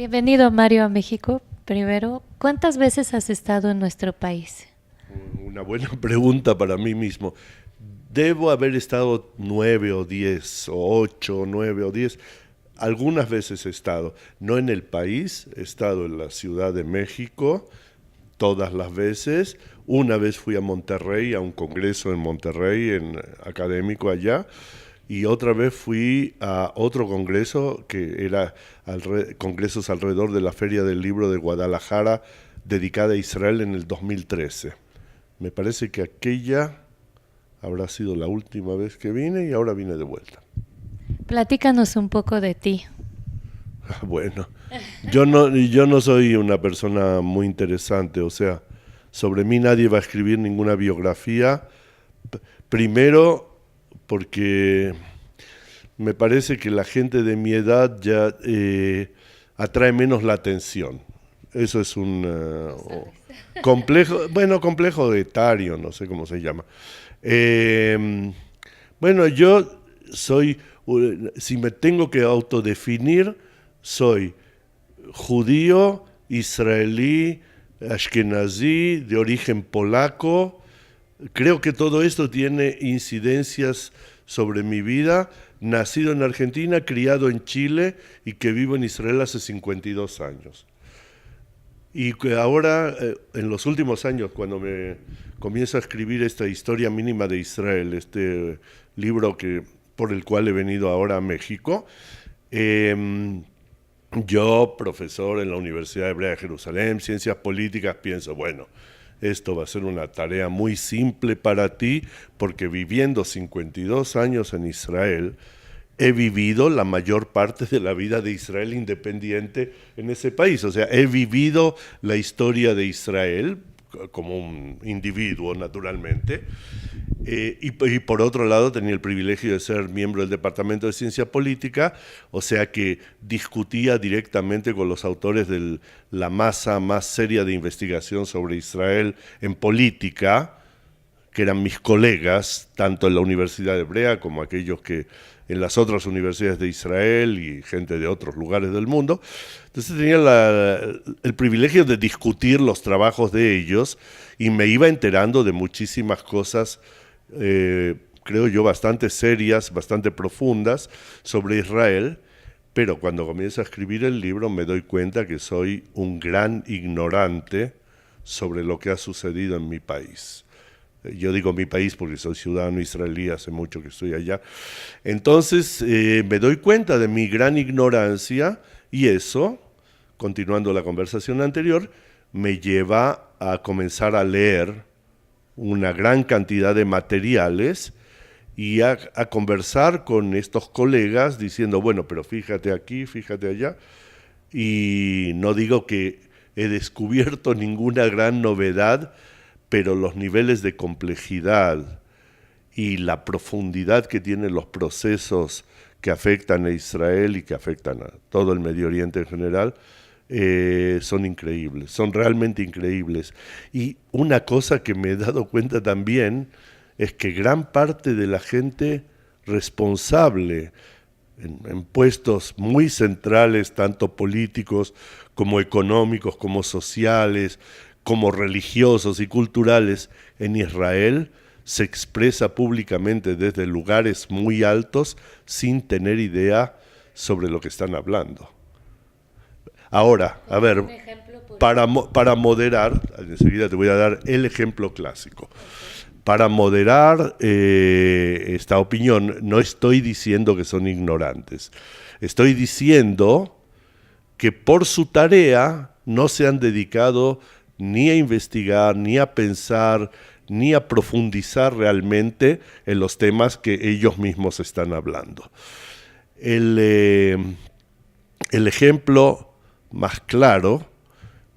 Bienvenido, Mario, a México. Primero, ¿cuántas veces has estado en nuestro país? Una buena pregunta para mí mismo. Debo haber estado 9 o 10, o 8, 9 o 10. Algunas veces he estado, no en el país, he estado en la Ciudad de México, todas las veces. Una vez fui a Monterrey, a un congreso en Monterrey, académico allá, y otra vez fui a otro congreso que era congresos alrededor de la Feria del Libro de Guadalajara, dedicada a Israel en el 2013. Me parece que aquella habrá sido la última vez que vine y ahora vine de vuelta. Platícanos un poco de ti. Bueno, yo no soy una persona muy interesante, o sea, sobre mí nadie va a escribir ninguna biografía. Primero, porque me parece que la gente de mi edad ya atrae menos la atención. Eso es un complejo, bueno, complejo etario, no sé cómo se llama. Eh, bueno, yo soy, si me tengo que autodefinir, soy judío, israelí, ashkenazí, de origen polaco. Creo que todo esto tiene incidencias sobre mi vida. Nacido en Argentina, criado en Chile y que vivo en Israel hace 52 años. Y que ahora, en los últimos años, cuando me comienzo a escribir esta historia mínima de Israel, este libro por el cual he venido ahora a México, yo, profesor en la Universidad Hebrea de Jerusalén, Ciencias Políticas, pienso, bueno, esto va a ser una tarea muy simple para ti, porque viviendo 52 años en Israel, he vivido la mayor parte de la vida de Israel independiente en ese país. O sea, he vivido la historia de Israel como un individuo, naturalmente. Y por otro lado tenía el privilegio de ser miembro del Departamento de Ciencia Política, o sea que discutía directamente con los autores de la masa más seria de investigación sobre Israel en política, que eran mis colegas, tanto en la Universidad Hebrea como aquellos que en las otras universidades de Israel y gente de otros lugares del mundo. Entonces tenía el privilegio de discutir los trabajos de ellos y me iba enterando de muchísimas cosas, creo yo, bastante serias, bastante profundas sobre Israel, pero cuando comienzo a escribir el libro me doy cuenta que soy un gran ignorante sobre lo que ha sucedido en mi país. Yo digo mi país porque soy ciudadano israelí, hace mucho que estoy allá. Entonces me doy cuenta de mi gran ignorancia y eso, continuando la conversación anterior, me lleva a comenzar a leer una gran cantidad de materiales y a conversar con estos colegas diciendo, bueno, pero fíjate aquí, fíjate allá. Y no digo que he descubierto ninguna gran novedad, pero los niveles de complejidad y la profundidad que tienen los procesos que afectan a Israel y que afectan a todo el Medio Oriente en general, son increíbles, son realmente increíbles. Y una cosa que me he dado cuenta también es que gran parte de la gente responsable en puestos muy centrales, tanto políticos como económicos, como sociales, como religiosos y culturales en Israel, se expresa públicamente desde lugares muy altos sin tener idea sobre lo que están hablando. Ahora, a ver, para moderar, enseguida te voy a dar el ejemplo clásico. Para moderar esta opinión, no estoy diciendo que son ignorantes. Estoy diciendo que por su tarea no se han dedicado ni a investigar, ni a pensar, ni a profundizar realmente en los temas que ellos mismos están hablando. El ejemplo más claro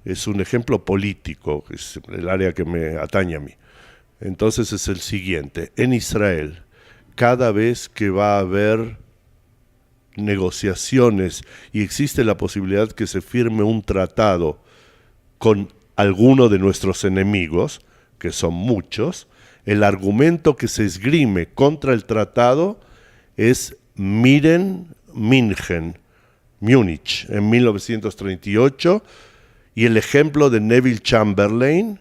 es un ejemplo político, que es el área que me atañe a mí. Entonces es el siguiente: en Israel, cada vez que va a haber negociaciones y existe la posibilidad que se firme un tratado con alguno de nuestros enemigos, que son muchos, el argumento que se esgrime contra el tratado es miren Mingen, Múnich en 1938, y el ejemplo de Neville Chamberlain,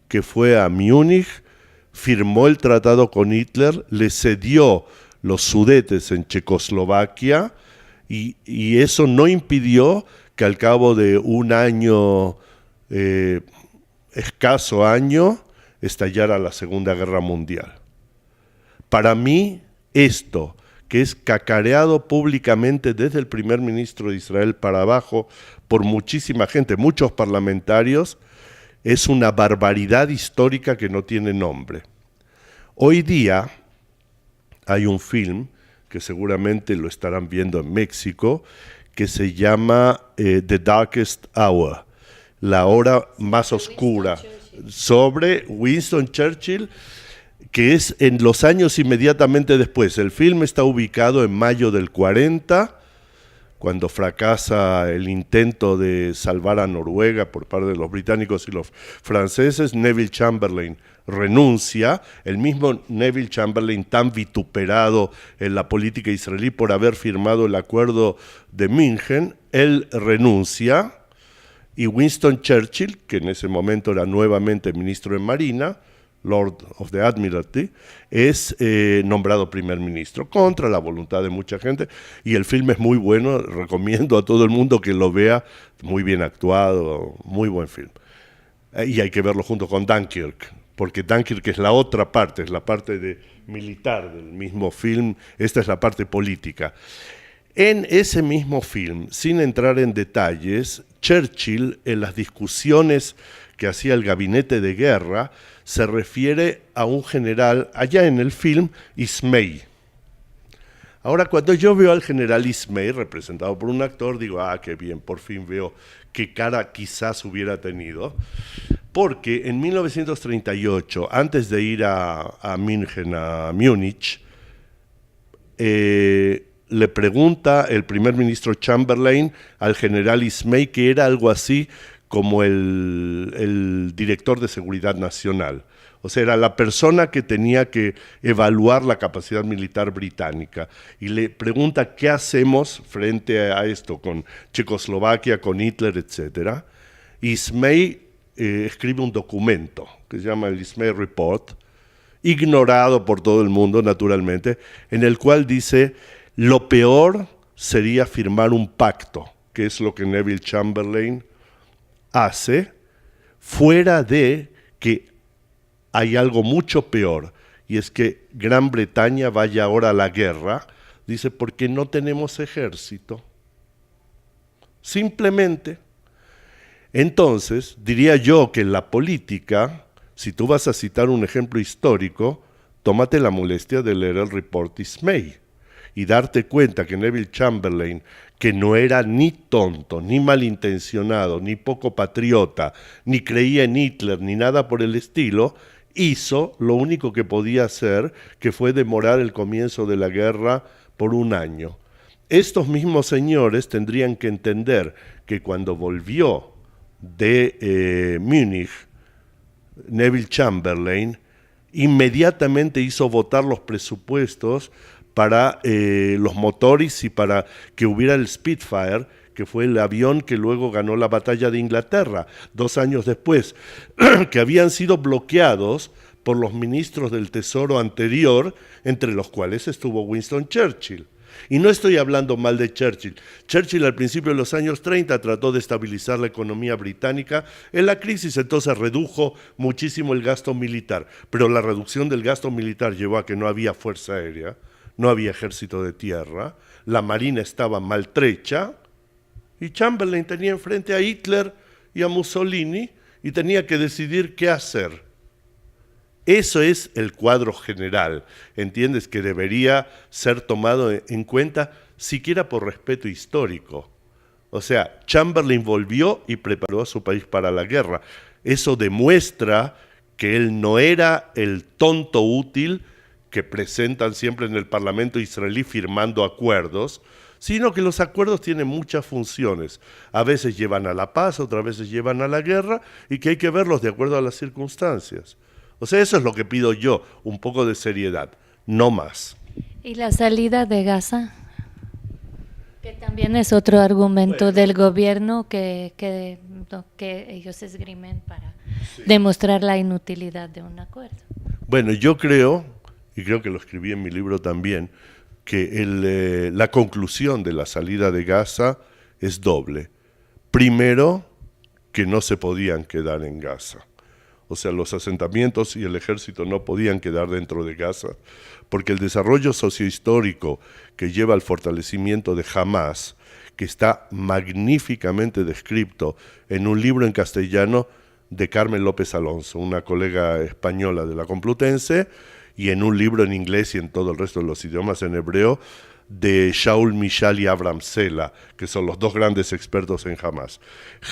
que fue a Múnich, firmó el tratado con Hitler, le cedió los Sudetes en Checoslovaquia, y eso no impidió que al cabo de un año, escaso año, estallara la Segunda Guerra Mundial. Para mí, esto, que es cacareado públicamente desde el primer ministro de Israel para abajo por muchísima gente, muchos parlamentarios, es una barbaridad histórica que no tiene nombre. Hoy día hay un film que seguramente lo estarán viendo en México, que se llama The Darkest Hour, la hora más oscura, sobre Winston Churchill, que es en los años inmediatamente después. El film está ubicado en mayo del 40, cuando fracasa el intento de salvar a Noruega por parte de los británicos y los franceses. Neville Chamberlain renuncia, el mismo Neville Chamberlain tan vituperado en la política israelí por haber firmado el acuerdo de München, él renuncia, y Winston Churchill, que en ese momento era nuevamente ministro de Marina, Lord of the Admiralty, es nombrado primer ministro contra la voluntad de mucha gente, y el film es muy bueno, recomiendo a todo el mundo que lo vea, muy bien actuado, muy buen film. Y hay que verlo junto con Dunkirk, porque Dunkirk es la otra parte, es la parte militar del mismo film, esta es la parte política. En ese mismo film, sin entrar en detalles, Churchill, en las discusiones que hacía el gabinete de guerra, se refiere a un general, allá en el film, Ismay. Ahora, cuando yo veo al general Ismay, representado por un actor, digo, qué bien, por fin veo qué cara quizás hubiera tenido, porque en 1938, antes de ir a Múnich, le pregunta el primer ministro Chamberlain al general Ismay, que era algo así como el director de Seguridad Nacional. O sea, era la persona que tenía que evaluar la capacidad militar británica. Y le pregunta qué hacemos frente a esto con Checoslovaquia, con Hitler, etc. Ismay escribe un documento que se llama el Ismay Report, ignorado por todo el mundo, naturalmente, en el cual dice: lo peor sería firmar un pacto, que es lo que Neville Chamberlain hace, fuera de que hay algo mucho peor, y es que Gran Bretaña vaya ahora a la guerra, dice, porque no tenemos ejército. Simplemente. Entonces, diría yo que en la política, si tú vas a citar un ejemplo histórico, tómate la molestia de leer el report Ismay y darte cuenta que Neville Chamberlain, que no era ni tonto, ni malintencionado, ni poco patriota, ni creía en Hitler, ni nada por el estilo, hizo lo único que podía hacer, que fue demorar el comienzo de la guerra por un año. Estos mismos señores tendrían que entender que cuando volvió de Múnich, Neville Chamberlain inmediatamente hizo votar los presupuestos para los motores y para que hubiera el Spitfire, que fue el avión que luego ganó la batalla de Inglaterra 2 años después, que habían sido bloqueados por los ministros del Tesoro anterior, entre los cuales estuvo Winston Churchill. Y no estoy hablando mal de Churchill. Churchill al principio de los años 30 trató de estabilizar la economía británica en la crisis, entonces redujo muchísimo el gasto militar, pero la reducción del gasto militar llevó a que no había fuerza aérea, no había ejército de tierra, la marina estaba maltrecha, y Chamberlain tenía enfrente a Hitler y a Mussolini y tenía que decidir qué hacer. Eso es el cuadro general, ¿entiendes? Que debería ser tomado en cuenta siquiera por respeto histórico. O sea, Chamberlain volvió y preparó a su país para la guerra. Eso demuestra que él no era el tonto útil que presentan siempre en el Parlamento israelí firmando acuerdos, sino que los acuerdos tienen muchas funciones. A veces llevan a la paz, otras veces llevan a la guerra, y que hay que verlos de acuerdo a las circunstancias. O sea, eso es lo que pido yo, un poco de seriedad, no más. ¿Y la salida de Gaza? También es otro argumento del gobierno que ellos esgrimen para demostrar la inutilidad de un acuerdo. Bueno, yo creo, y creo que lo escribí en mi libro también, que la conclusión de la salida de Gaza es doble. Primero, que no se podían quedar en Gaza. O sea, los asentamientos y el ejército no podían quedar dentro de Gaza, porque el desarrollo sociohistórico que lleva al fortalecimiento de Hamás, que está magníficamente descrito en un libro en castellano de Carmen López Alonso, una colega española de la Complutense, y en un libro en inglés y en todo el resto de los idiomas en hebreo, de Shaul Mishal y Abraham Sela, que son los dos grandes expertos en Hamás.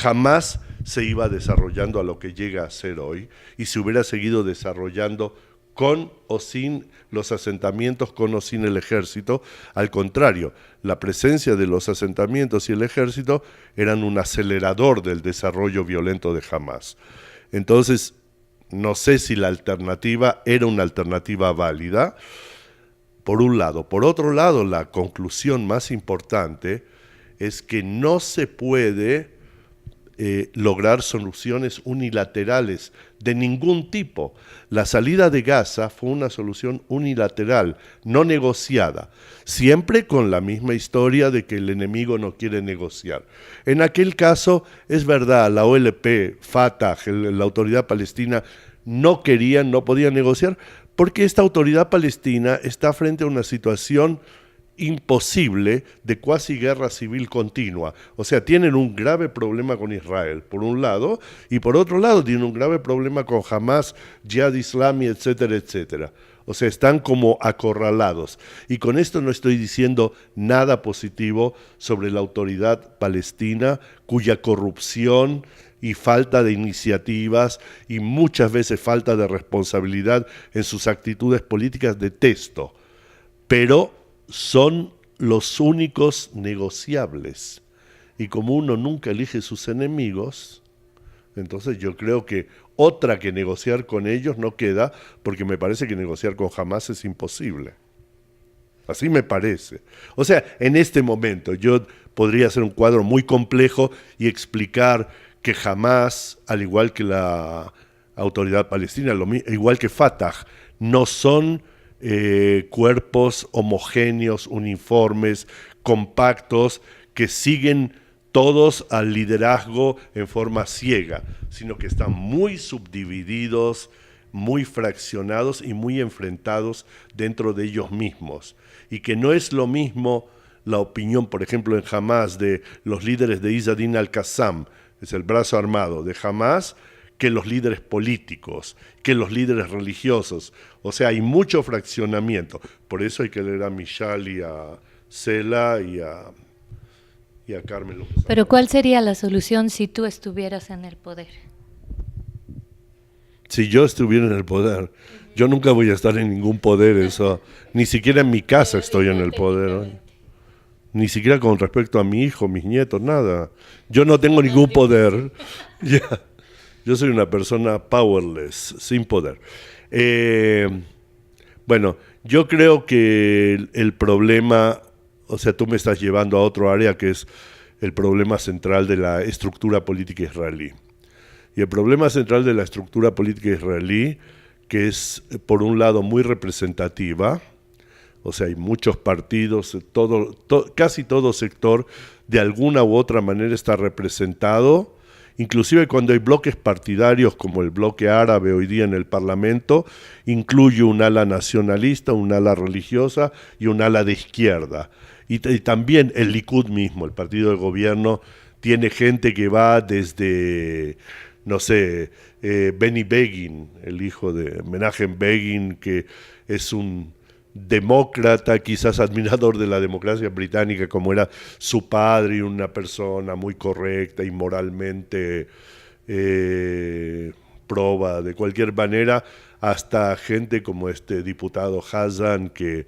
Hamás se iba desarrollando a lo que llega a ser hoy y se hubiera seguido desarrollando con o sin los asentamientos, con o sin el ejército. Al contrario, la presencia de los asentamientos y el ejército eran un acelerador del desarrollo violento de Hamás. Entonces, no sé si la alternativa era una alternativa válida, por un lado. Por otro lado, la conclusión más importante es que no se puede lograr soluciones unilaterales de ningún tipo. La salida de Gaza fue una solución unilateral, no negociada, siempre con la misma historia de que el enemigo no quiere negociar. En aquel caso, es verdad, la OLP, Fatah, la autoridad palestina, no querían, no podían negociar, porque esta autoridad palestina está frente a una situación imposible de cuasi guerra civil continua. O sea, tienen un grave problema con Israel, por un lado, y por otro lado tienen un grave problema con Hamás, Jihad Islami, etcétera, etcétera. O sea, están como acorralados. Y con esto no estoy diciendo nada positivo sobre la autoridad palestina, cuya corrupción y falta de iniciativas y muchas veces falta de responsabilidad en sus actitudes políticas detesto. Pero son los únicos negociables. Y como uno nunca elige sus enemigos, entonces yo creo que otra que negociar con ellos no queda, porque me parece que negociar con Hamás es imposible. Así me parece. O sea, en este momento yo podría hacer un cuadro muy complejo y explicar que Hamás, al igual que la autoridad palestina, igual que Fatah, no son cuerpos homogéneos, uniformes, compactos, que siguen todos al liderazgo en forma ciega, sino que están muy subdivididos, muy fraccionados y muy enfrentados dentro de ellos mismos. Y que no es lo mismo la opinión, por ejemplo, en Hamás de los líderes de Izzadin al-Qassam, es el brazo armado de Hamás, que los líderes políticos, que los líderes religiosos. O sea, hay mucho fraccionamiento. Por eso hay que leer a Mishal y a Sela y a Carmen López. Pero ¿cuál sería la solución si tú estuvieras en el poder? Si yo estuviera en el poder, yo nunca voy a estar en ningún poder, eso. Ni siquiera en mi casa estoy en el poder, ¿no? Ni siquiera con respecto a mi hijo, mis nietos, nada. Yo no tengo ningún poder. Ya. Yo soy una persona powerless, sin poder. Bueno, yo creo que el problema, o sea, tú me estás llevando a otro área que es el problema central de la estructura política israelí. Y el problema central de la estructura política israelí, que es, por un lado, muy representativa, o sea, hay muchos partidos, casi todo sector de alguna u otra manera está representado, inclusive cuando hay bloques partidarios como el bloque árabe hoy día en el Parlamento, incluye un ala nacionalista, un ala religiosa y un ala de izquierda. Y también el Likud mismo, el partido de gobierno, tiene gente que va desde, no sé, Benny Begin, el hijo de Menachem Begin, que es un demócrata, quizás admirador de la democracia británica como era su padre, y una persona muy correcta y moralmente proba de cualquier manera, hasta gente como este diputado Hassan, que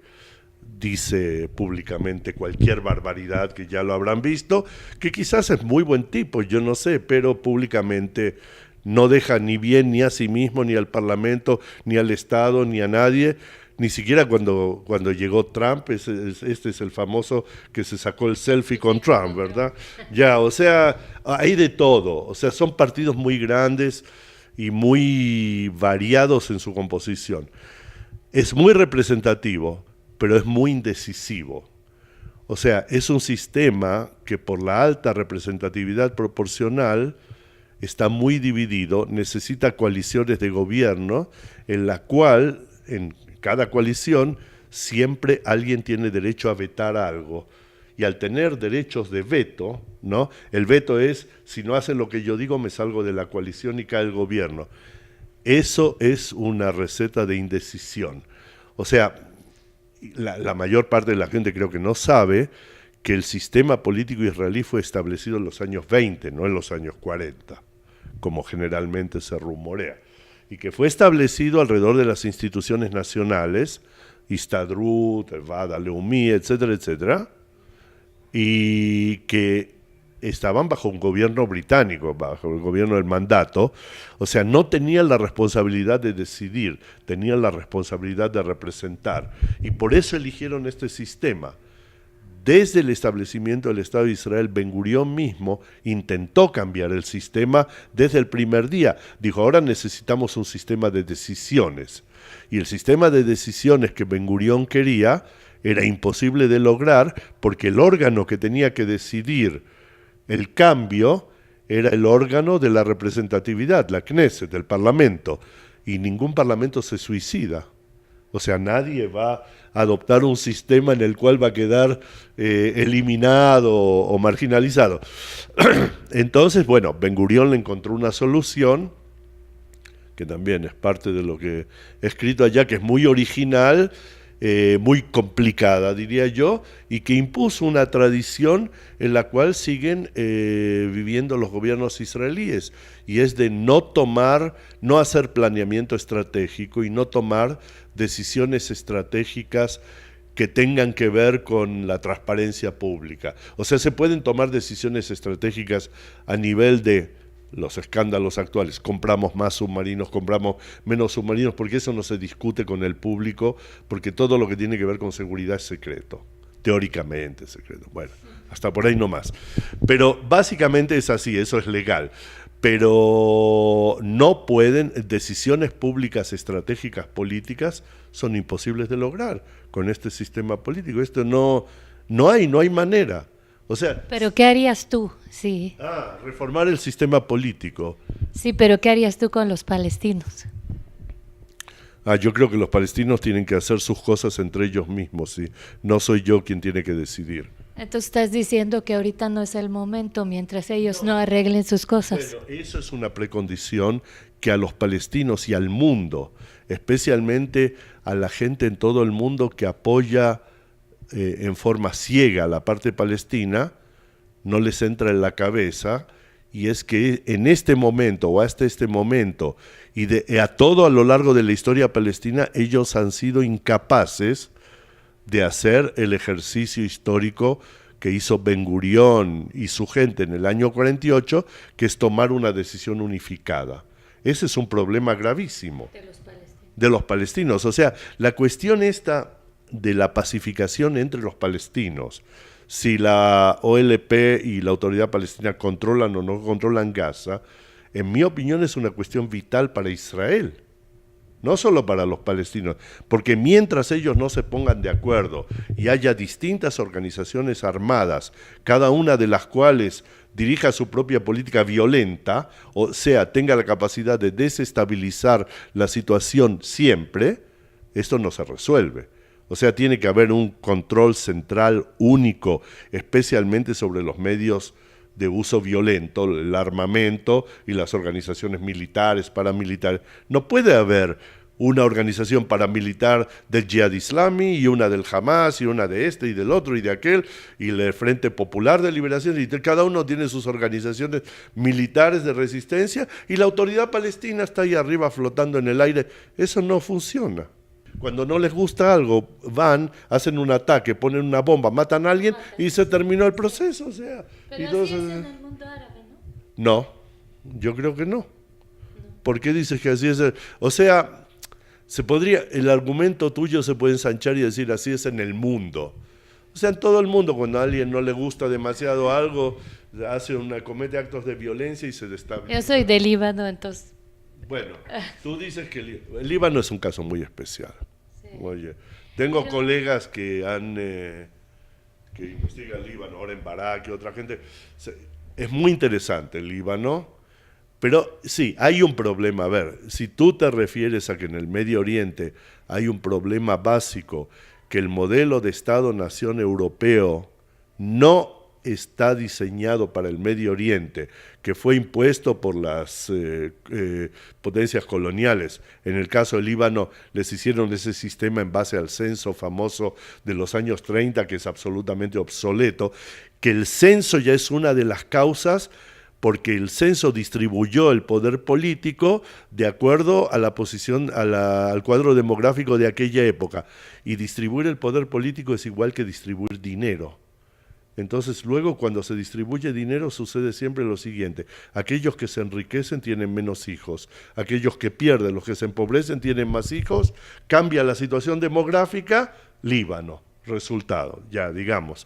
dice públicamente cualquier barbaridad, que ya lo habrán visto, que quizás es muy buen tipo, yo no sé, pero públicamente no deja ni bien ni a sí mismo, ni al Parlamento, ni al Estado, ni a nadie, ni siquiera cuando llegó Trump, este es el famoso que se sacó el selfie con Trump, ¿verdad? Ya, o sea, hay de todo, o sea, son partidos muy grandes y muy variados en su composición. Es muy representativo, pero es muy indecisivo. O sea, es un sistema que por la alta representatividad proporcional está muy dividido, necesita coaliciones de gobierno en la cual, en cada coalición, siempre alguien tiene derecho a vetar algo. Y al tener derechos de veto, ¿no? El veto es, si no hacen lo que yo digo, me salgo de la coalición y cae el gobierno. Eso es una receta de indecisión. O sea, la mayor parte de la gente creo que no sabe que el sistema político israelí fue establecido en los años 20, no en los años 40, como generalmente se rumorea, y que fue establecido alrededor de las instituciones nacionales, Histadrut, el Vada Leumí, etcétera, etcétera, y que estaban bajo un gobierno británico, bajo el gobierno del mandato, o sea, no tenían la responsabilidad de decidir, tenían la responsabilidad de representar, y por eso eligieron este sistema. Desde el establecimiento del Estado de Israel, Ben Gurión mismo intentó cambiar el sistema desde el primer día. Dijo, ahora necesitamos un sistema de decisiones. Y el sistema de decisiones que Ben Gurión quería era imposible de lograr porque el órgano que tenía que decidir el cambio era el órgano de la representatividad, la Knesset, el Parlamento. Y ningún parlamento se suicida. O sea, nadie va a adoptar un sistema en el cual va a quedar eliminado o marginalizado. Entonces, bueno, Ben Gurión le encontró una solución, que también es parte de lo que he escrito allá, que es muy original, muy complicada, diría yo, y que impuso una tradición en la cual siguen viviendo los gobiernos israelíes, y es de no hacer planeamiento estratégico y no tomar decisiones estratégicas que tengan que ver con la transparencia pública. O sea, se pueden tomar decisiones estratégicas a nivel de los escándalos actuales, compramos más submarinos, compramos menos submarinos, porque eso no se discute con el público, porque todo lo que tiene que ver con seguridad es secreto, teóricamente es secreto, bueno, hasta por ahí no más. Pero básicamente es así, eso es legal, pero no pueden, decisiones públicas estratégicas políticas son imposibles de lograr con este sistema político, esto no hay manera. O sea, ¿pero qué harías tú? Sí. Reformar el sistema político. Sí, pero ¿qué harías tú con los palestinos? Yo creo que los palestinos tienen que hacer sus cosas entre ellos mismos, ¿sí? No soy yo quien tiene que decidir. Entonces estás diciendo que ahorita no es el momento mientras ellos no arreglen sus cosas. Bueno, eso es una precondición que a los palestinos y al mundo, especialmente a la gente en todo el mundo que apoya en forma ciega la parte palestina, no les entra en la cabeza, y es que en este momento o hasta este momento y a todo a lo largo de la historia palestina, ellos han sido incapaces de hacer el ejercicio histórico que hizo Ben Gurión y su gente en el año 48, que es tomar una decisión unificada. Ese es un problema gravísimo de los palestinos. O sea, la cuestión esta de la pacificación entre los palestinos, si la OLP y la Autoridad Palestina controlan o no controlan Gaza, en mi opinión es una cuestión vital para Israel, no solo para los palestinos, porque mientras ellos no se pongan de acuerdo y haya distintas organizaciones armadas, cada una de las cuales dirija su propia política violenta, o sea, tenga la capacidad de desestabilizar la situación siempre, esto no se resuelve. O sea, tiene que haber un control central único, especialmente sobre los medios de uso violento, el armamento y las organizaciones militares, paramilitares. No puede haber una organización paramilitar del Jihad Islami y una del Hamas y una de este y del otro y de aquel y el Frente Popular de Liberación, y cada uno tiene sus organizaciones militares de resistencia y la autoridad palestina está ahí arriba flotando en el aire. Eso no funciona. Cuando no les gusta algo, van, hacen un ataque, ponen una bomba, matan a alguien y se terminó el proceso. O sea, pero así es en el mundo árabe, ¿no? No, yo creo que no. ¿Por qué dices que así es? O sea, el argumento tuyo se puede ensanchar y decir así es en el mundo. O sea, en todo el mundo, cuando a alguien no le gusta demasiado algo, comete actos de violencia y se destabiliza. Yo soy del Líbano, entonces. Bueno, tú dices que el Líbano es un caso muy especial. Sí. Oye, tengo colegas que que investigan el Líbano, ahora en Barak y otra gente. Es muy interesante el Líbano, pero sí, hay un problema. A ver, si tú te refieres a que en el Medio Oriente hay un problema básico, que el modelo de Estado-nación europeo no está diseñado para el Medio Oriente, que fue impuesto por las potencias coloniales. En el caso del Líbano les hicieron ese sistema en base al censo famoso de los años 30, que es absolutamente obsoleto, que el censo ya es una de las causas porque el censo distribuyó el poder político de acuerdo a la posición, al cuadro demográfico de aquella época. Y distribuir el poder político es igual que distribuir dinero. Entonces, luego, cuando se distribuye dinero, sucede siempre lo siguiente. Aquellos que se enriquecen tienen menos hijos. Aquellos que pierden, los que se empobrecen, tienen más hijos. Cambia la situación demográfica, Líbano. Resultado, ya, digamos.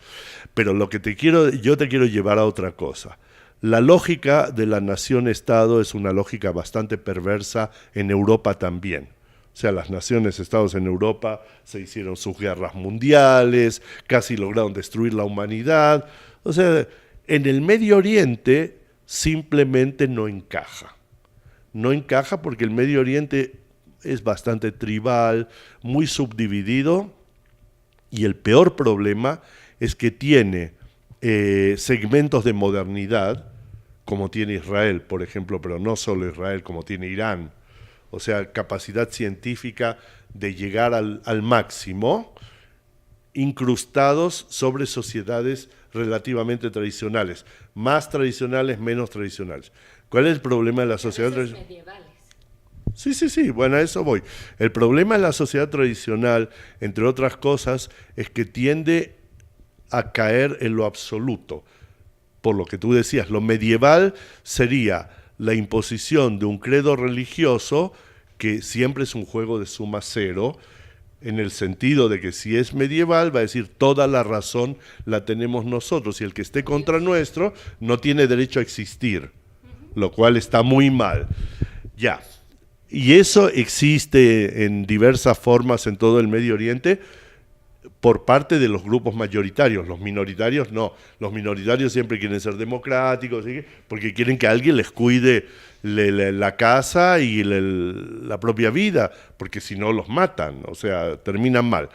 Pero yo te quiero llevar a otra cosa. La lógica de la nación-estado es una lógica bastante perversa en Europa también. O sea, las naciones-estados en Europa se hicieron sus guerras mundiales, casi lograron destruir la humanidad. O sea, en el Medio Oriente simplemente no encaja. No encaja porque el Medio Oriente es bastante tribal, muy subdividido, y el peor problema es que tiene segmentos de modernidad, como tiene Israel, por ejemplo, pero no solo Israel, como tiene Irán, o sea, capacidad científica de llegar al máximo, incrustados sobre sociedades relativamente tradicionales, más tradicionales, menos tradicionales. ¿Cuál es el problema de la sociedad tradicional? Medievales. Sí, bueno, a eso voy. El problema de la sociedad tradicional, entre otras cosas, es que tiende a caer en lo absoluto. Por lo que tú decías, lo medieval sería la imposición de un credo religioso que siempre es un juego de suma cero, en el sentido de que si es medieval va a decir toda la razón la tenemos nosotros y el que esté contra nuestro no tiene derecho a existir, lo cual está muy mal. Ya. Y eso existe en diversas formas en todo el Medio Oriente por parte de los grupos mayoritarios. Los minoritarios no. Los minoritarios siempre quieren ser democráticos, ¿sí? Porque quieren que alguien les cuide la casa y la propia vida, porque si no los matan, o sea, terminan mal.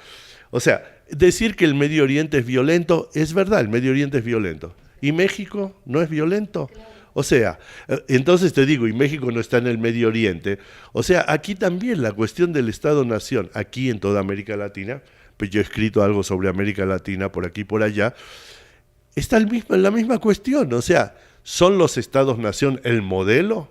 O sea, decir que el Medio Oriente es violento, es verdad, el Medio Oriente es violento. ¿Y México no es violento? Claro. O sea, entonces te digo, y México no está en el Medio Oriente, o sea, aquí también la cuestión del Estado-Nación, aquí en toda América Latina, pues yo he escrito algo sobre América Latina por aquí y por allá, está en la misma cuestión, o sea, ¿son los Estados-Nación el modelo?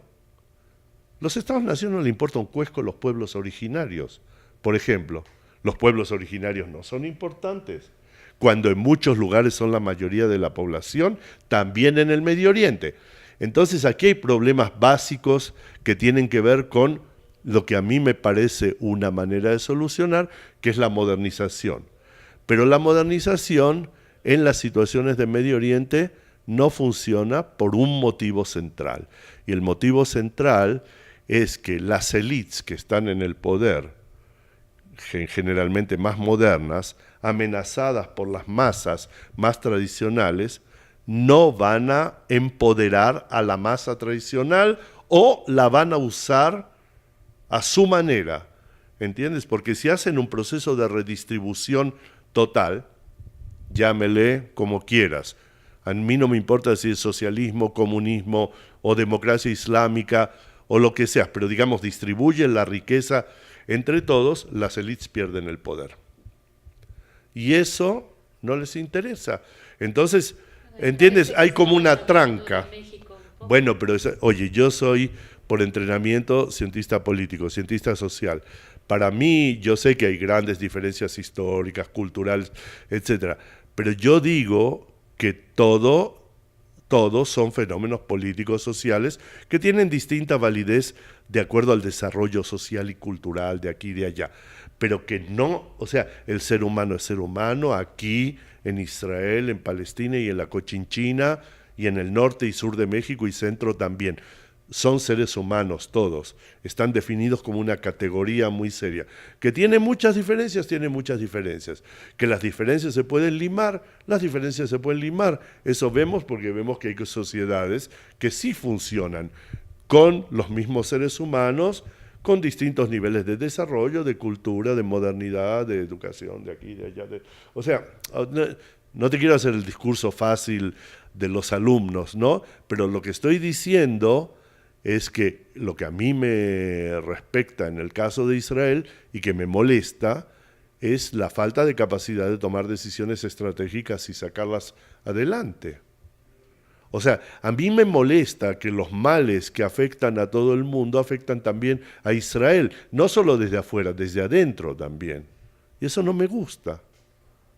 Los Estados-Nación no le importa un cuesco los pueblos originarios. Por ejemplo, los pueblos originarios no son importantes, cuando en muchos lugares son la mayoría de la población, también en el Medio Oriente. Entonces aquí hay problemas básicos que tienen que ver con lo que a mí me parece una manera de solucionar, que es la modernización. Pero la modernización en las situaciones de Medio Oriente no funciona por un motivo central. Y el motivo central es que las élites que están en el poder, generalmente más modernas, amenazadas por las masas más tradicionales, no van a empoderar a la masa tradicional o la van a usar a su manera, ¿entiendes? Porque si hacen un proceso de redistribución total, llámele como quieras, a mí no me importa si es socialismo, comunismo o democracia islámica o lo que sea, pero digamos distribuyen la riqueza entre todos, las élites pierden el poder. Y eso no les interesa. Entonces, ¿entiendes? Hay como una tranca. Bueno, pero oye, yo soy por entrenamiento cientista político, cientista social. Para mí, yo sé que hay grandes diferencias históricas, culturales, etcétera, pero yo digo que todo todos son fenómenos políticos sociales que tienen distinta validez de acuerdo al desarrollo social y cultural de aquí y de allá. Pero que no, o sea, el ser humano es ser humano aquí, en Israel, en Palestina y en la Cochinchina, y en el norte y sur de México y centro también. Son seres humanos todos, están definidos como una categoría muy seria. Que tiene muchas diferencias, tiene muchas diferencias. Que las diferencias se pueden limar, las diferencias se pueden limar. Eso vemos porque vemos que hay sociedades que sí funcionan con los mismos seres humanos, con distintos niveles de desarrollo, de cultura, de modernidad, de educación, de aquí, de allá. O sea, no te quiero hacer el discurso fácil de los alumnos, ¿no? Pero lo que estoy diciendo es que lo que a mí me respecta en el caso de Israel y que me molesta es la falta de capacidad de tomar decisiones estratégicas y sacarlas adelante. O sea, a mí me molesta que los males que afectan a todo el mundo afectan también a Israel, no solo desde afuera, desde adentro también. Y eso no me gusta.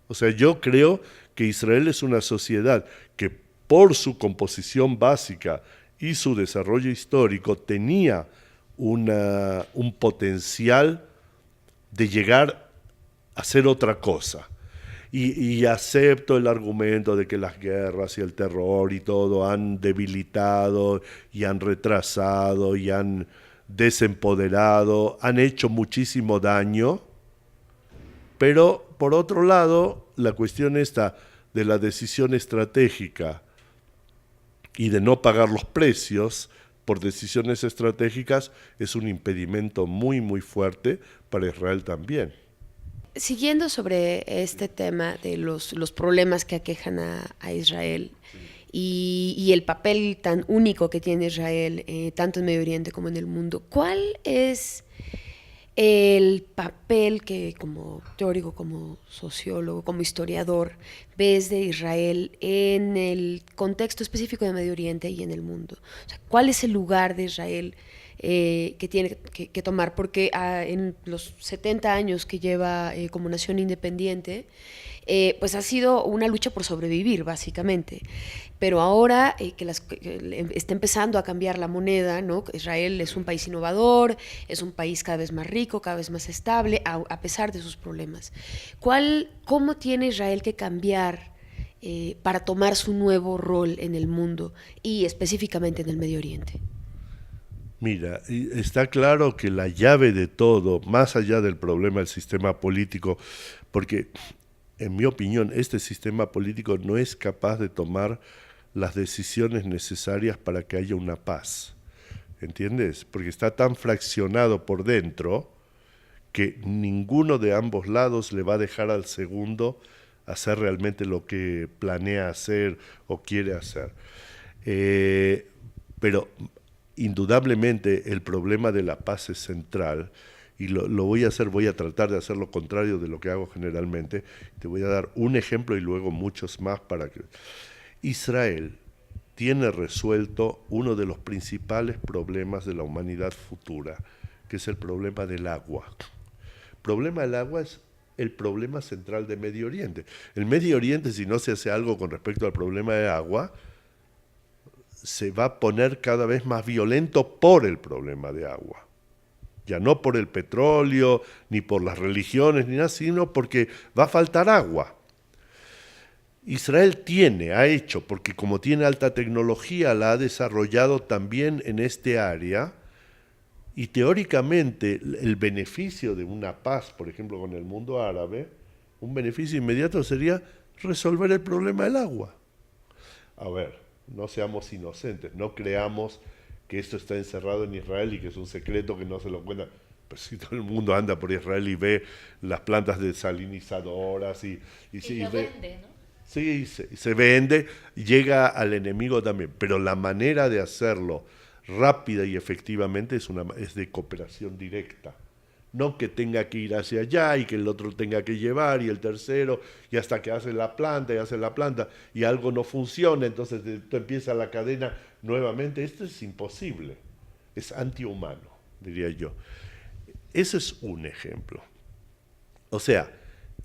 O sea, yo creo que Israel es una sociedad que por su composición básica y su desarrollo histórico tenía un potencial de llegar a ser otra cosa. Y acepto el argumento de que las guerras y el terror y todo han debilitado y han retrasado y han desempoderado, han hecho muchísimo daño, pero por otro lado, la cuestión esta de la decisión estratégica y de no pagar los precios por decisiones estratégicas es un impedimento muy, muy fuerte para Israel también. Siguiendo sobre este tema de los problemas que aquejan a Israel y el papel tan único que tiene Israel, tanto en Medio Oriente como en el mundo, ¿cuál es el papel que como teórico, como sociólogo, como historiador, ves de Israel en el contexto específico de Medio Oriente y en el mundo? O sea, ¿cuál es el lugar de Israel que tiene que tomar? Porque en los 70 años que lleva como nación independiente, pues ha sido una lucha por sobrevivir, básicamente. Pero ahora que está empezando a cambiar la moneda, ¿no? Israel es un país innovador, es un país cada vez más rico, cada vez más estable, a pesar de sus problemas. ¿Cómo tiene Israel que cambiar para tomar su nuevo rol en el mundo y específicamente en el Medio Oriente? Mira, está claro que la llave de todo, más allá del problema del sistema político, porque en mi opinión este sistema político no es capaz de tomar las decisiones necesarias para que haya una paz, ¿entiendes? Porque está tan fraccionado por dentro que ninguno de ambos lados le va a dejar al segundo hacer realmente lo que planea hacer o quiere hacer. Pero indudablemente el problema de la paz es central y lo voy a hacer, voy a tratar de hacer lo contrario de lo que hago generalmente. Te voy a dar un ejemplo y luego muchos más para que... Israel tiene resuelto uno de los principales problemas de la humanidad futura, que es el problema del agua. El problema del agua es el problema central de Medio Oriente. El Medio Oriente, si no se hace algo con respecto al problema de agua, se va a poner cada vez más violento por el problema de agua. Ya no por el petróleo, ni por las religiones, ni nada, sino porque va a faltar agua. Israel ha hecho, porque como tiene alta tecnología, la ha desarrollado también en este área, y teóricamente el beneficio de una paz, por ejemplo, con el mundo árabe, un beneficio inmediato sería resolver el problema del agua. A ver, no seamos inocentes, no creamos que esto está encerrado en Israel y que es un secreto que no se lo cuentan. Pues si todo el mundo anda por Israel y ve las plantas desalinizadoras y lo vende, ¿no? Sí, se vende, llega al enemigo también, pero la manera de hacerlo rápida y efectivamente es de cooperación directa. No que tenga que ir hacia allá y que el otro tenga que llevar y el tercero, y hasta que hace la planta y algo no funciona, entonces empieza la cadena nuevamente. Esto es imposible, es antihumano, diría yo. Ese es un ejemplo. O sea,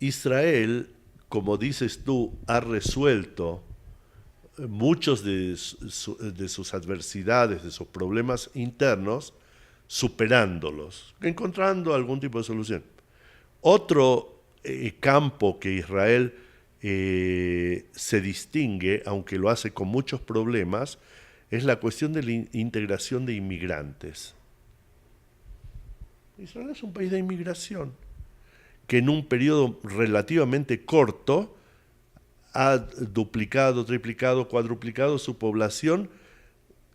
Israel, como dices tú, ha resuelto muchos de sus adversidades, de sus problemas internos, superándolos, encontrando algún tipo de solución. Otro campo que Israel se distingue, aunque lo hace con muchos problemas, es la cuestión de la integración de inmigrantes. Israel es un país de inmigración que en un periodo relativamente corto ha duplicado, triplicado, cuadruplicado su población,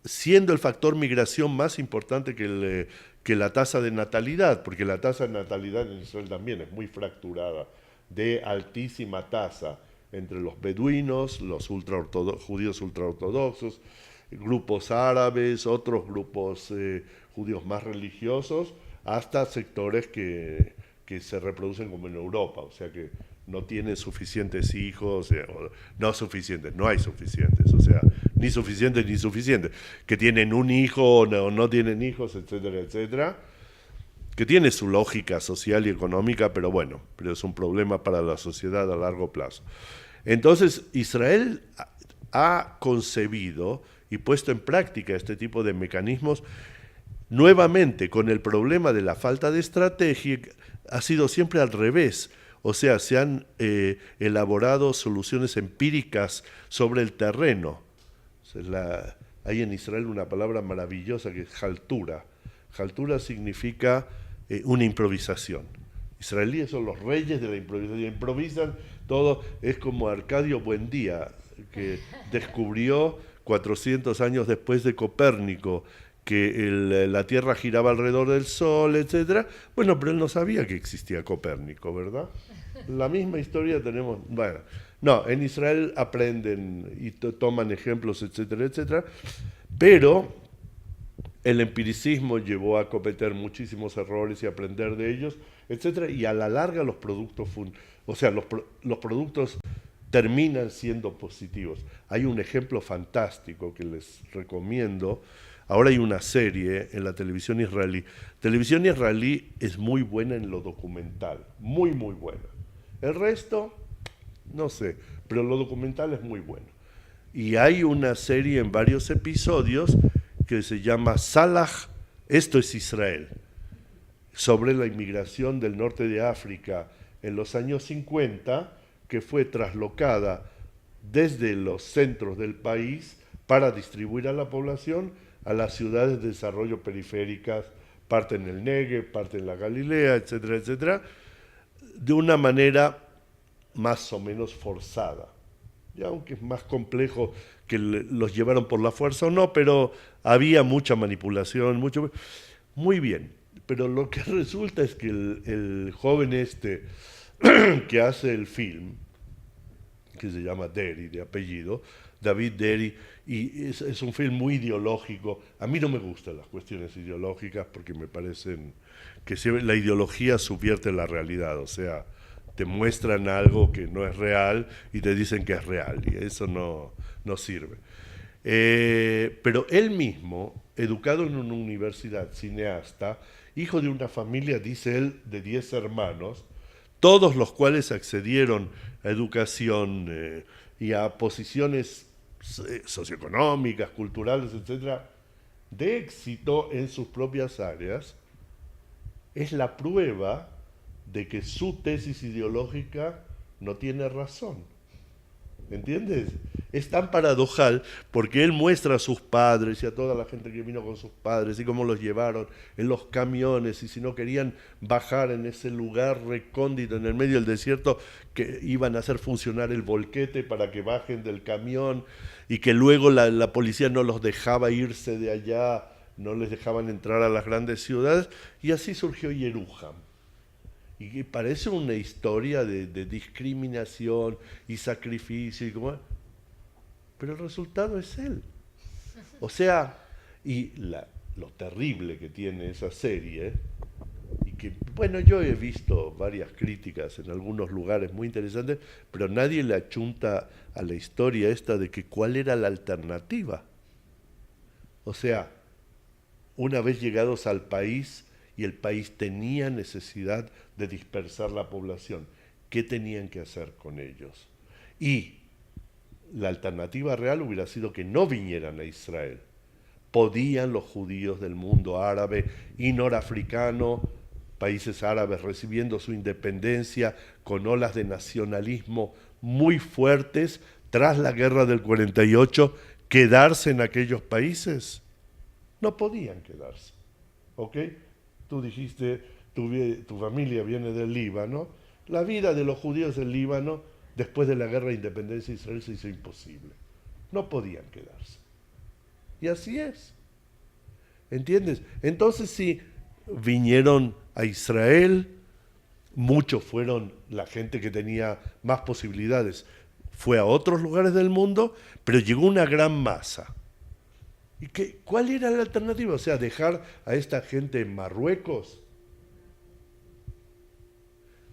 siendo el factor migración más importante que la tasa de natalidad, porque la tasa de natalidad en Israel también es muy fracturada, de altísima tasa entre los beduinos, los judíos ultraortodoxos, grupos árabes, otros grupos judíos más religiosos, hasta sectores que se reproducen como en Europa, o sea que no tienen suficientes hijos, no suficientes, no hay suficientes, o sea, ni suficientes ni suficientes, que tienen un hijo o no tienen hijos, etcétera, etcétera, que tiene su lógica social y económica, pero bueno, pero es un problema para la sociedad a largo plazo. Entonces, Israel ha concebido y puesto en práctica este tipo de mecanismos, nuevamente con el problema de la falta de estrategia, ha sido siempre al revés. O sea, se han elaborado soluciones empíricas sobre el terreno. Hay en Israel una palabra maravillosa que es jaltura. Jaltura significa una improvisación. Israelíes son los reyes de la improvisación. Improvisan todo. Es como Arcadio Buendía, que descubrió 400 años después de Copérnico que la Tierra giraba alrededor del Sol, etc. Bueno, pero él no sabía que existía Copérnico, ¿verdad? La misma historia tenemos. Bueno, no, en Israel aprenden y toman ejemplos, etcétera, etcétera, pero el empiricismo llevó a cometer muchísimos errores y aprender de ellos, etcétera, y a la larga los productos, los productos terminan siendo positivos. Hay un ejemplo fantástico que les recomiendo. Ahora hay una serie en la televisión israelí. Televisión israelí es muy buena en lo documental, muy, muy buena. El resto, no sé, pero lo documental es muy bueno. Y hay una serie en varios episodios que se llama Salah, esto es Israel, sobre la inmigración del norte de África en los años 50, que fue traslocada desde los centros del país para distribuir a la población a las ciudades de desarrollo periféricas, parte en el Negev, parte en la Galilea, etcétera, etcétera, de una manera más o menos forzada. Ya, aunque es más complejo que los llevaron por la fuerza o no, pero había mucha manipulación, muy bien. Pero lo que resulta es que el joven que hace el film, que se llama Deri, de apellido, David Deri, y es un film muy ideológico. A mí no me gustan las cuestiones ideológicas porque me parecen que la ideología subvierte la realidad, o sea, te muestran algo que no es real y te dicen que es real, y eso no sirve. Pero él mismo, educado en una universidad, cineasta, hijo de una familia, dice él, de 10 hermanos, todos los cuales accedieron a educación y a posiciones socioeconómicas, culturales, etcétera, de éxito en sus propias áreas, es la prueba de que su tesis ideológica no tiene razón. ¿Entiendes? Es tan paradojal porque él muestra a sus padres y a toda la gente que vino con sus padres y cómo los llevaron en los camiones, y si no querían bajar en ese lugar recóndito en el medio del desierto, que iban a hacer funcionar el volquete para que bajen del camión, y que luego la policía no los dejaba irse de allá, no les dejaban entrar a las grandes ciudades, y así surgió Yerujam. Y parece una historia de discriminación y sacrificio, pero el resultado es él. O sea, y lo terrible que tiene esa serie, y que, bueno, yo he visto varias críticas en algunos lugares muy interesantes, pero nadie le achunta a la historia esta de que cuál era la alternativa. O sea, una vez llegados al país, y el país tenía necesidad de dispersar la población, ¿qué tenían que hacer con ellos? Y la alternativa real hubiera sido que no vinieran a Israel. Podían los judíos del mundo árabe y norafricano, países árabes recibiendo su independencia con olas de nacionalismo muy fuertes tras la guerra del 48, quedarse en aquellos países. No podían quedarse. ¿Ok? Tú dijiste, tu familia viene del Líbano. La vida de los judíos del Líbano, después de la guerra de independencia de Israel, se hizo imposible. No podían quedarse. Y así es. ¿Entiendes? Entonces, si vinieron a Israel, muchos fueron la gente que tenía más posibilidades. Fue a otros lugares del mundo, pero llegó una gran masa. ¿Y cuál era la alternativa? O sea, dejar a esta gente en Marruecos.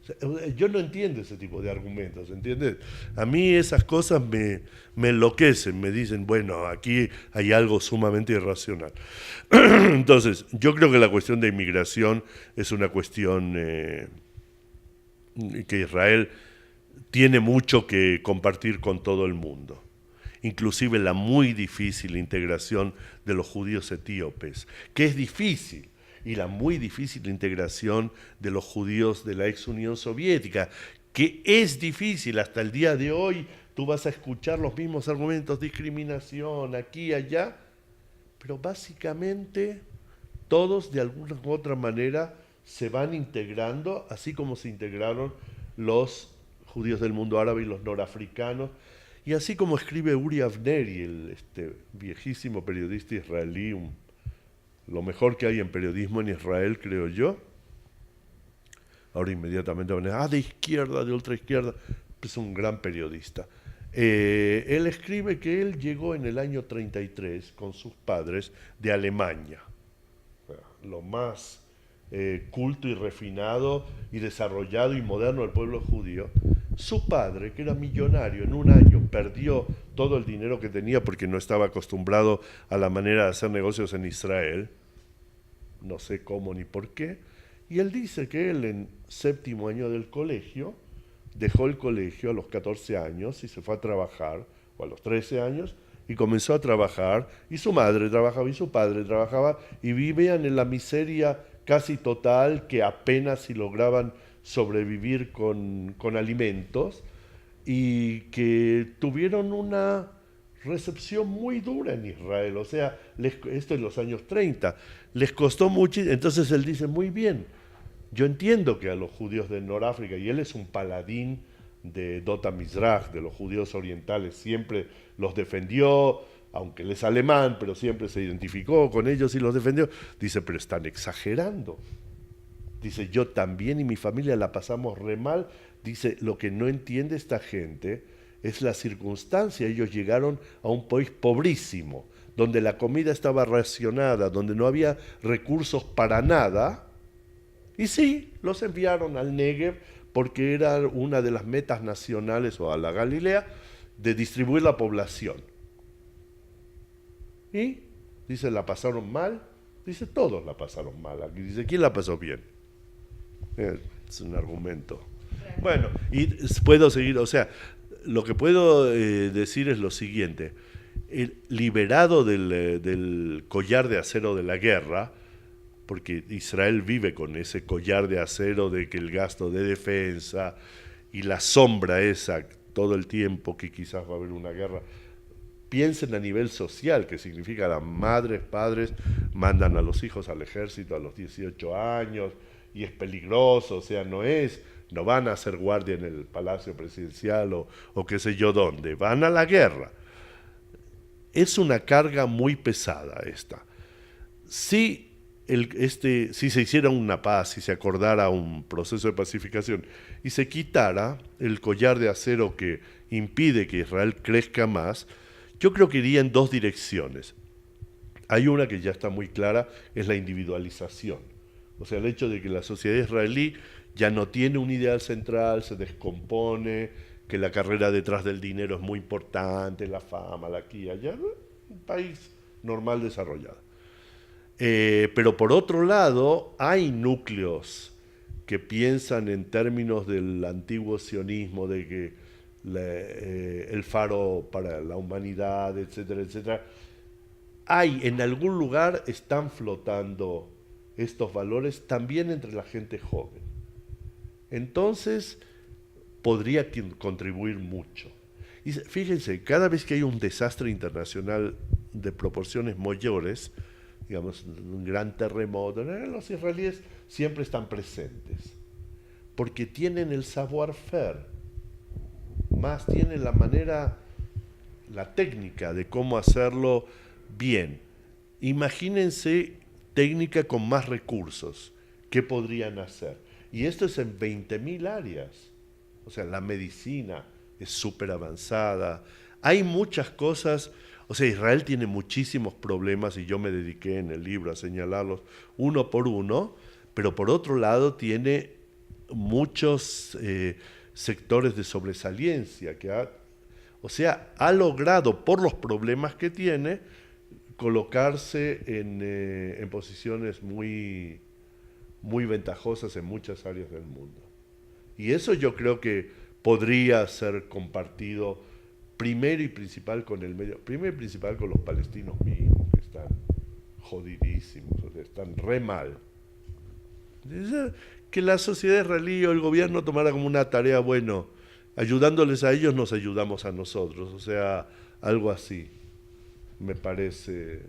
O sea, yo no entiendo ese tipo de argumentos, ¿entiendes? A mí esas cosas me enloquecen, me dicen, bueno, aquí hay algo sumamente irracional. Entonces, yo creo que la cuestión de inmigración es una cuestión que Israel tiene mucho que compartir con todo el mundo. Inclusive la muy difícil integración de los judíos etíopes, que es difícil, y la muy difícil integración de los judíos de la ex Unión Soviética, que es difícil hasta el día de hoy. Tú vas a escuchar los mismos argumentos, discriminación, aquí y allá, pero básicamente todos de alguna u otra manera se van integrando, así como se integraron los judíos del mundo árabe y los norafricanos. Y así como escribe Uri Avneri, el viejísimo periodista israelí, lo mejor que hay en periodismo en Israel, creo yo. Ahora inmediatamente van a decir, de izquierda, de ultraizquierda, es un gran periodista. Él escribe que él llegó en el año 33 con sus padres de Alemania, lo más culto y refinado y desarrollado y moderno del pueblo judío. Su padre, que era millonario, en un año perdió todo el dinero que tenía porque no estaba acostumbrado a la manera de hacer negocios en Israel, no sé cómo ni por qué, y él dice que él en séptimo año del colegio, dejó el colegio a los 14 años y se fue a trabajar, o a los 13 años, y comenzó a trabajar, y su madre trabajaba y su padre trabajaba, y vivían en la miseria casi total, que apenas si lograban sobrevivir con alimentos, y que tuvieron una recepción muy dura en Israel. O sea, esto en los años 30, les costó mucho. Entonces él dice, muy bien, yo entiendo que a los judíos de Noráfrica, y él es un paladín de Dota Mizrach, de los judíos orientales, siempre los defendió, aunque él es alemán, pero siempre se identificó con ellos y los defendió. Dice, pero están exagerando. Dice, yo también y mi familia la pasamos re mal. Dice, lo que no entiende esta gente es la circunstancia. Ellos llegaron a un país pobrísimo, donde la comida estaba racionada, donde no había recursos para nada. Y sí, los enviaron al Negev porque era una de las metas nacionales, o a la Galilea, de distribuir la población. Y, dice, la pasaron mal. Dice, todos la pasaron mal. Aquí dice, ¿quién la pasó bien? Es un argumento. Bueno, y puedo seguir, o sea, lo que puedo decir es lo siguiente. Liberado del collar de acero de la guerra, porque Israel vive con ese collar de acero de que el gasto de defensa y la sombra esa todo el tiempo que quizás va a haber una guerra. Piensen a nivel social, que significa las madres, padres mandan a los hijos al ejército a los 18 años y es peligroso, o sea, no van a hacer guardia en el Palacio Presidencial o qué sé yo dónde, van a la guerra. Es una carga muy pesada esta. Si se hiciera una paz, si se acordara un proceso de pacificación y se quitara el collar de acero que impide que Israel crezca más, yo creo que iría en dos direcciones. Hay una que ya está muy clara, es la individualización. O sea, el hecho de que la sociedad israelí ya no tiene un ideal central, se descompone, que la carrera detrás del dinero es muy importante, la fama, la aquí y allá, un país normal desarrollado. Pero por otro lado, hay núcleos que piensan en términos del antiguo sionismo, de que el faro para la humanidad, etcétera, etcétera. Hay en algún lugar, están flotando estos valores también entre la gente joven. Entonces, podría contribuir mucho. Y fíjense, cada vez que hay un desastre internacional de proporciones mayores, digamos, un gran terremoto, los israelíes siempre están presentes, porque tienen el savoir-faire, más tienen la manera, la técnica de cómo hacerlo bien. Imagínense técnica con más recursos, ¿qué podrían hacer? Y esto es en 20.000 áreas. O sea, la medicina es súper avanzada. Hay muchas cosas. O sea, Israel tiene muchísimos problemas y yo me dediqué en el libro a señalarlos uno por uno, pero por otro lado tiene muchos sectores de sobresaliencia que ha logrado, por los problemas que tiene, colocarse en posiciones muy, muy ventajosas en muchas áreas del mundo. Y eso yo creo que podría ser compartido primero y principal con los palestinos mismos, que están jodidísimos, o sea, están re mal. Que la sociedad israelí o el gobierno tomara como una tarea, bueno, ayudándoles a ellos nos ayudamos a nosotros, o sea, algo así, me parece